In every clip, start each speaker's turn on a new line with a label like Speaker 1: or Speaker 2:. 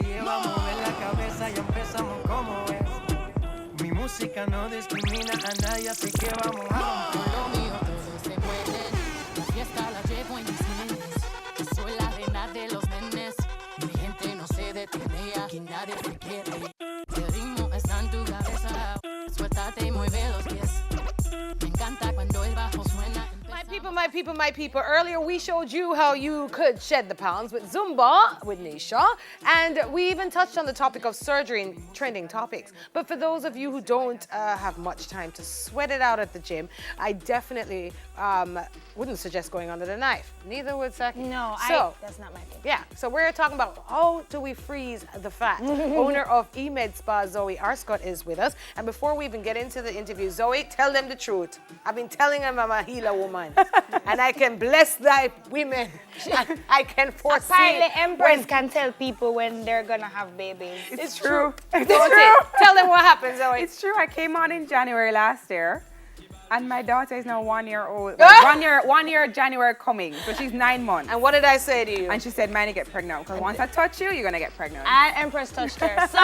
Speaker 1: lleva a mover la cabeza y empezamos como es. Mi música no discrimina a nadie, así que vamos a
Speaker 2: Por lo mío todos se mueven. La fiesta la llevo en mis genes. Yo soy la reina de los nenes. Mi gente no se detiene, aquí nadie se quiere. El ritmo está en tu cabeza. Suéltate y mueve los pies. Me encanta cuando el bajo suena.
Speaker 3: My people. Earlier we showed you how you could shed the pounds with Zumba, with Nisha, and we even touched on the topic of surgery and trending topics. But for those of you who don't have much time to sweat it out at the gym, I definitely wouldn't suggest going under the knife. Neither would Saki.
Speaker 4: No, that's not my thing.
Speaker 3: Yeah, so we're talking about how do we freeze the fat. Owner of eMed Spa, Zoe Arscott, is with us. And before we even get into the interview, Zoe, tell them the truth. I've been telling them I'm a healer woman. And I can bless thy women. I can foresee.
Speaker 4: Apparently, Empress can tell people when they're gonna have babies.
Speaker 5: It's true.
Speaker 3: It's true. Tell them what happened, Zoe.
Speaker 5: It's true. I came on in January last year, and my daughter is now 1 year old.
Speaker 3: Ah!
Speaker 5: 1 year January coming, so she's 9 months.
Speaker 3: And what did I say to you?
Speaker 5: And she said, "Man, you get pregnant because once I touch you, you're gonna get pregnant."
Speaker 4: And Empress touched her. So,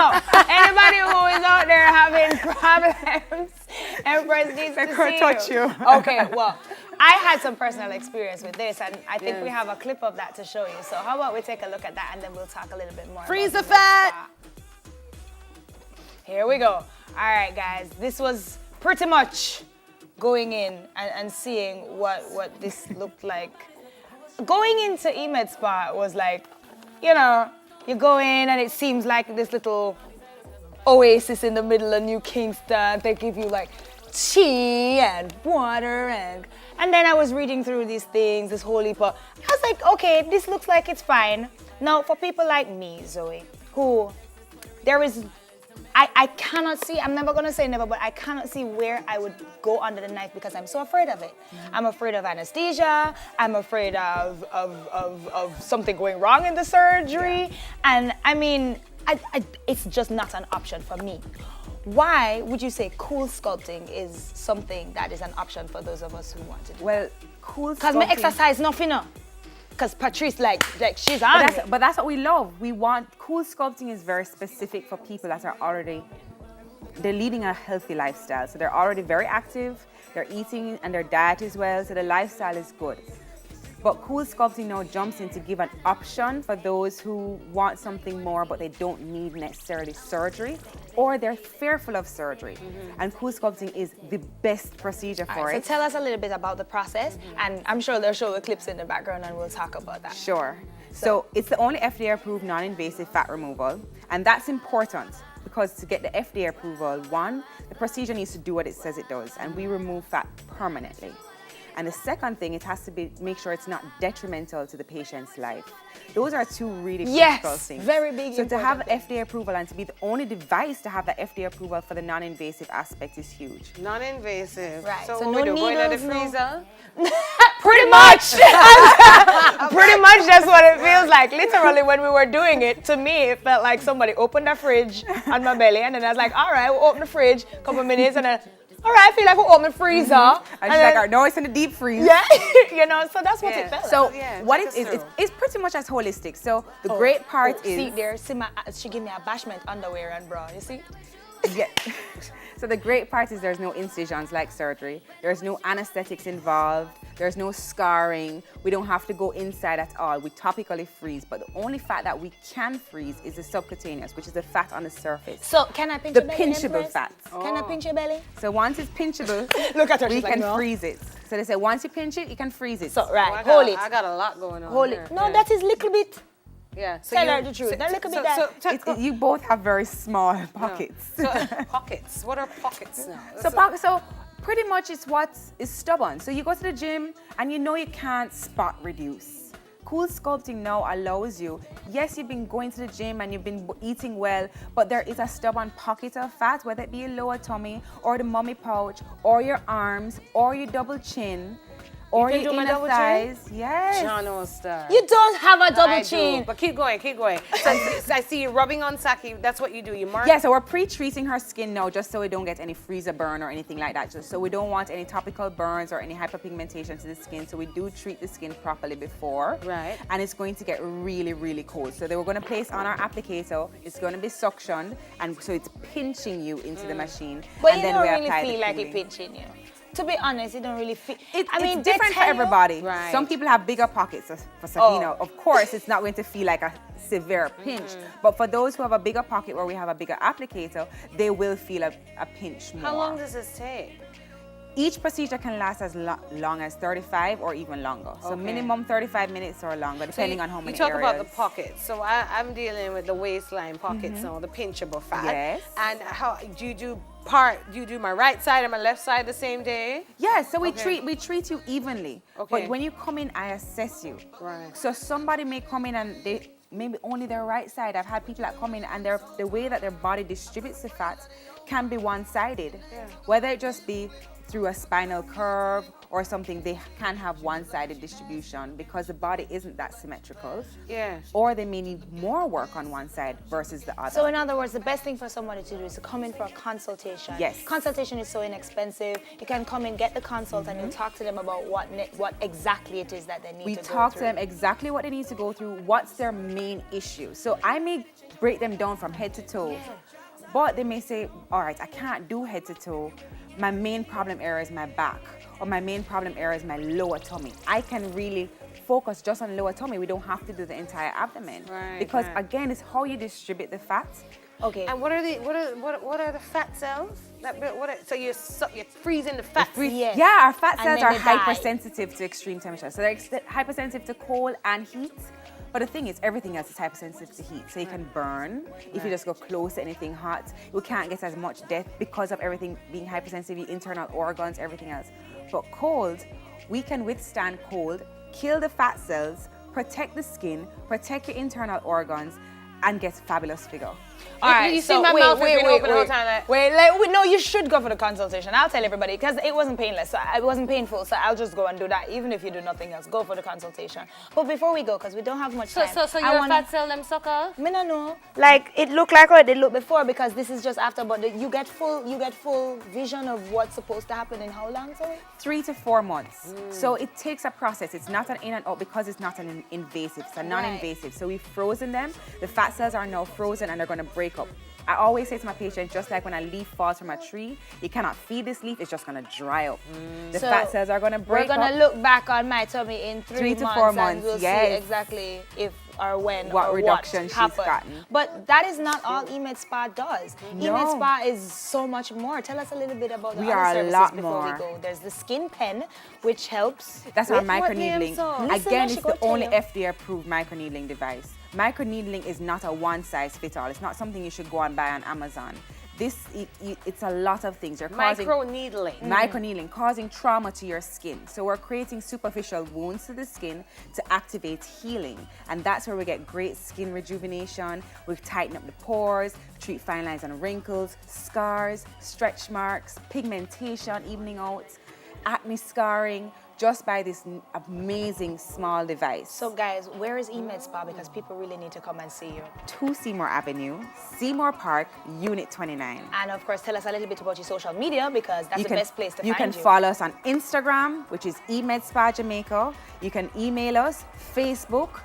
Speaker 4: anybody who is out there having problems, Empress needs to see
Speaker 5: touch you.
Speaker 4: Okay, well, I had some personal experience with this, and I think we have a clip of that to show you. So, how about we take a look at that, and then we'll talk a little bit more.
Speaker 3: Freeze
Speaker 4: about
Speaker 3: the fat.
Speaker 4: Here we go. All right, guys. This was pretty much going in and seeing what this looked like. Going into eMed Spa was like, you know, you go in and it seems like this little oasis in the middle of New Kingston. They give you like tea and water and then I was reading through these things, this whole heap of, I was like, okay, this looks like it's fine. Now, for people like me, Zoe, who there is, I cannot see, I'm never gonna say never, but I cannot see where I would go under the knife because I'm so afraid of it. I'm afraid of anesthesia, I'm afraid of something going wrong in the surgery, and I mean, it's just not an option for me. Why would you say cool sculpting is something that is an option for those of us who want to do it?
Speaker 5: Well, cool
Speaker 4: Because
Speaker 5: sculpting.
Speaker 4: my exercise nothing, no. Because Patrice, like she's on it.
Speaker 5: But that's what we love. We want cool sculpting is very specific for people that are already, they're leading a healthy lifestyle. So they're already very active, they're eating and their diet is well, so the lifestyle is good. But cool sculpting now jumps in to give an option for those who want something more but they don't need necessarily surgery or they're fearful of surgery. And cool sculpting is the best procedure for it.
Speaker 4: So tell us a little bit about the process, and I'm sure they'll show the clips in the background and we'll talk about that.
Speaker 5: Sure. So it's the only FDA-approved non-invasive fat removal, and that's important because to get the FDA approval, one, the procedure needs to do what it says it does, and we remove fat permanently. And the second thing, it has to be make sure it's not detrimental to the patient's life. Those are two really critical things.
Speaker 4: Very big.
Speaker 5: So to have FDA approval and to be the only device to have the FDA approval for the non-invasive aspect is huge.
Speaker 3: Non-invasive.
Speaker 4: Right.
Speaker 3: So,
Speaker 4: So
Speaker 3: what we
Speaker 4: no
Speaker 3: do? Go into the
Speaker 4: needles, no-
Speaker 3: freezer?
Speaker 4: Pretty much. Pretty much that's what it feels like. Literally, when we were doing it, to me, it felt like somebody opened the fridge on my belly, and then I was like, all right, we'll open the fridge, couple minutes, and then, all right, I feel like we'll open the freezer.
Speaker 5: And she's
Speaker 4: then,
Speaker 5: like, "All right, no, it's in the deep freeze."
Speaker 4: yeah, you know, so that's what
Speaker 3: Yeah.
Speaker 4: it felt
Speaker 5: So
Speaker 4: like.
Speaker 3: Yeah,
Speaker 5: what
Speaker 3: take
Speaker 5: it is,
Speaker 3: us through.
Speaker 5: it's pretty much as holistic. So the great part is...
Speaker 4: See there, see she gave me a bashment underwear and bra, you see?
Speaker 5: Yeah. So the great part is there's no incisions like surgery. There's no anesthetics involved. There's no scarring. We don't have to go inside at all. We topically freeze. But the only fat that we can freeze is the subcutaneous, which is the fat on the surface.
Speaker 4: So can I pinch
Speaker 5: The
Speaker 4: your belly?
Speaker 5: pinchable
Speaker 4: Empress?
Speaker 5: fat.
Speaker 4: Can I pinch your belly?
Speaker 5: So once it's pinchable,
Speaker 4: Look at her,
Speaker 5: we
Speaker 4: she's like,
Speaker 5: can
Speaker 4: no.
Speaker 5: freeze it. So they say once you pinch it, you can freeze it.
Speaker 4: So
Speaker 3: Oh,
Speaker 4: right,
Speaker 3: I
Speaker 4: hold
Speaker 3: got,
Speaker 4: it.
Speaker 3: I got a lot going on.
Speaker 4: Hold
Speaker 3: here.
Speaker 4: it. No,
Speaker 3: Yeah.
Speaker 4: that is little bit.
Speaker 3: Yeah. So
Speaker 4: Tell her the truth. Now look at me that.
Speaker 5: You both have very small pockets.
Speaker 3: So, pockets. What are pockets now?
Speaker 5: So pretty much it's what is stubborn. So you go to the gym and you know you can't spot reduce. Cool sculpting now allows you, yes, you've been going to the gym and you've been eating well, but there is a stubborn pocket of fat, whether it be your lower tummy or the mummy pouch or your arms or your double chin. Or
Speaker 3: can
Speaker 5: your
Speaker 3: do my
Speaker 5: inner
Speaker 3: double chin?
Speaker 5: thighs. Yes.
Speaker 3: John Star.
Speaker 4: You don't have a double
Speaker 3: I
Speaker 4: chin.
Speaker 3: do, but keep going, keep going. So I see you rubbing on Saki. That's what you do. You mark.
Speaker 5: Yeah, so we're pre-treating her skin now just so we don't get any freezer burn or anything like that. Just so we don't want any topical burns or any hyperpigmentation to the skin. So we do treat the skin properly before.
Speaker 3: Right.
Speaker 5: And it's going to get really, really cold. So then we're going to place on our applicator. It's going to be suctioned, and so it's pinching you into the machine.
Speaker 4: But
Speaker 5: and
Speaker 4: you
Speaker 5: then
Speaker 4: don't
Speaker 5: we
Speaker 4: really
Speaker 5: apply the
Speaker 4: feel like it
Speaker 5: cooling.
Speaker 4: pinching you. To be honest, you don't really feel.
Speaker 5: It's
Speaker 4: they
Speaker 5: different for
Speaker 4: tell you-
Speaker 5: everybody.
Speaker 3: Right.
Speaker 5: Some people have bigger pockets for Sakina. Of course, it's not going to feel like a severe pinch. But for those who have a bigger pocket where we have a bigger applicator, they will feel a pinch more.
Speaker 3: How long does this take?
Speaker 5: Each procedure can last as long as 35 or even longer. So
Speaker 3: Okay.
Speaker 5: minimum 35 minutes or longer, depending on how many
Speaker 3: You talk
Speaker 5: areas.
Speaker 3: about the pockets. So I'm dealing with the waistline pockets now, the pinchable fat.
Speaker 5: Yes.
Speaker 3: And how do you do my right side and my left side the same day?
Speaker 5: Yeah, so we
Speaker 3: Okay.
Speaker 5: treat you evenly.
Speaker 3: Okay.
Speaker 5: But when you come in, I assess you.
Speaker 3: Right.
Speaker 5: So somebody may come in and they maybe only their right side. I've had people that come in and the way that their body distributes the fat can be one-sided.
Speaker 3: Yeah.
Speaker 5: Whether it just be through a spinal curve or something, they can have one-sided distribution because the body isn't that symmetrical.
Speaker 3: Yeah.
Speaker 5: Or they may need more work on one side versus the other.
Speaker 4: So in other words, the best thing for somebody to do is to come in for a consultation.
Speaker 5: Yes.
Speaker 4: Consultation is so inexpensive. You can come in, get the consult, and you talk to them about what exactly it is that they need
Speaker 5: We
Speaker 4: to go
Speaker 5: talk to
Speaker 4: through.
Speaker 5: them exactly what they need to go through, what's their main issue. So I may break them down from head to toe, but they may say, all right, I can't do head to toe. My main problem area is my back, or my main problem area is my lower tummy. I can really focus just on lower tummy. We don't have to do the entire abdomen.
Speaker 3: Right,
Speaker 5: because
Speaker 3: right.
Speaker 5: again, it's how you distribute the fat.
Speaker 4: Okay.
Speaker 3: And what are the fat cells? So you're freezing the fat.
Speaker 4: Yes.
Speaker 5: Yeah, our fat
Speaker 4: And
Speaker 5: cells
Speaker 4: then
Speaker 5: are
Speaker 4: they die.
Speaker 5: hypersensitive to extreme temperature. So they're hypersensitive to cold and heat. But the thing is, everything else is hypersensitive to heat. So you can burn if you just go close to anything hot. You can't get as much death because of everything being hypersensitive, your internal organs, everything else. But cold, we can withstand cold, kill the fat cells, protect the skin, protect your internal organs, and get fabulous figure.
Speaker 4: All right,
Speaker 3: You see my mouth has been open the whole time, like-
Speaker 4: No, you should go for the consultation. I'll tell everybody because it wasn't painless. So it wasn't painful. So I'll just go and do that. Even if you do nothing else, go for the consultation. But before we go, because we don't have much time.
Speaker 3: So
Speaker 4: I
Speaker 3: you're
Speaker 4: wanna-
Speaker 3: a fat cell them sucker?
Speaker 4: Me no know. Like it looked like how it did look before because this is just after. But you get full vision of what's supposed to happen in how long, sorry?
Speaker 5: 3 to 4 months. So it takes a process. It's not an in and out because it's not an invasive. It's a non-invasive. So we've frozen them. The fat cells are now frozen and they're going to break up. I always say to my patients, just like when a leaf falls from a tree, you cannot feed this leaf, it's just going to dry up. The
Speaker 4: So
Speaker 5: fat cells are going to break
Speaker 4: We're gonna
Speaker 5: up.
Speaker 4: look back on my tummy in 3
Speaker 5: to
Speaker 4: months
Speaker 5: 4
Speaker 4: and
Speaker 5: months,
Speaker 4: we'll see
Speaker 5: yes.
Speaker 4: exactly if or when
Speaker 5: What
Speaker 4: or
Speaker 5: reduction
Speaker 4: what
Speaker 5: she's
Speaker 4: happened.
Speaker 5: gotten.
Speaker 4: But that is not all EMED Spa does.
Speaker 5: No.
Speaker 4: EMED Spa is so much more. Tell us a little bit about the
Speaker 5: We
Speaker 4: other
Speaker 5: are a
Speaker 4: services
Speaker 5: lot
Speaker 4: before
Speaker 5: more.
Speaker 4: we go. There's the skin pen, which helps.
Speaker 5: That's our
Speaker 3: With what name,
Speaker 5: microneedling.
Speaker 3: so?
Speaker 4: Listen,
Speaker 5: Again,
Speaker 4: I
Speaker 5: it's
Speaker 4: should go
Speaker 5: the
Speaker 4: tell
Speaker 5: only
Speaker 4: you.
Speaker 5: FDA-approved microneedling device. Microneedling is not a one-size-fits-all. It's not something you should go and buy on Amazon. It's a lot of things. You're causing
Speaker 3: Micro needling.
Speaker 5: microneedling, causing trauma to your skin. So we're creating superficial wounds to the skin to activate healing. And that's where we get great skin rejuvenation. We tighten up the pores, treat fine lines and wrinkles, scars, stretch marks, pigmentation, evening out, acne scarring, just by this amazing small device.
Speaker 4: So guys, where is EMED Spa? Because people really need to come and see you.
Speaker 5: 2 Seymour Avenue, Seymour Park, Unit 29.
Speaker 4: And of course, tell us a little bit about your social media because that's the best place to
Speaker 5: you
Speaker 4: find
Speaker 5: can follow us on Instagram, which is EMED Spa Jamaica. You can email us, Facebook,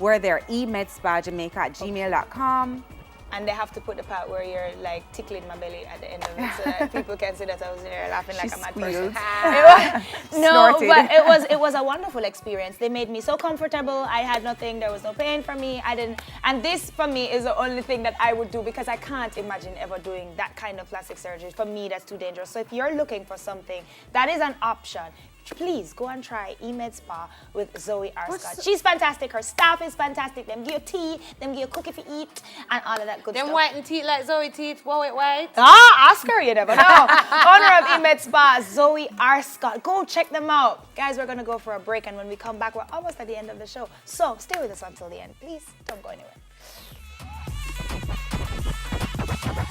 Speaker 5: we're there, emedspajamaica@gmail.com.
Speaker 4: And they have to put the part where you're like tickling my belly at the end of it so that people can see that I was there laughing like a mad person. No,
Speaker 5: Snorted.
Speaker 4: but it was a wonderful experience. They made me so comfortable. I had nothing. There was no pain for me. And this for me is the only thing that I would do because I can't imagine ever doing that kind of plastic surgery. For me, that's too dangerous. So if you're looking for something that is an option, please go and try EMED Spa with Zoe Arscott. She's fantastic. Her staff is fantastic. Them give you tea, them give you cookie for eat, and all of that good
Speaker 3: Them
Speaker 4: stuff.
Speaker 3: white and teeth like Zoe teeth, white.
Speaker 4: Ask her, you never know. Owner of EMED Spa, Zoe Arscott. Go check them out. Guys, we're going to go for a break, and when we come back, we're almost at the end of the show. So stay with us until the end. Please don't go anywhere.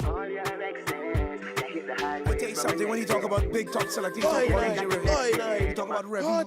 Speaker 6: All your exes, I tell you something, when you talk about big top selector, you talk about revenue. You talk about revenue.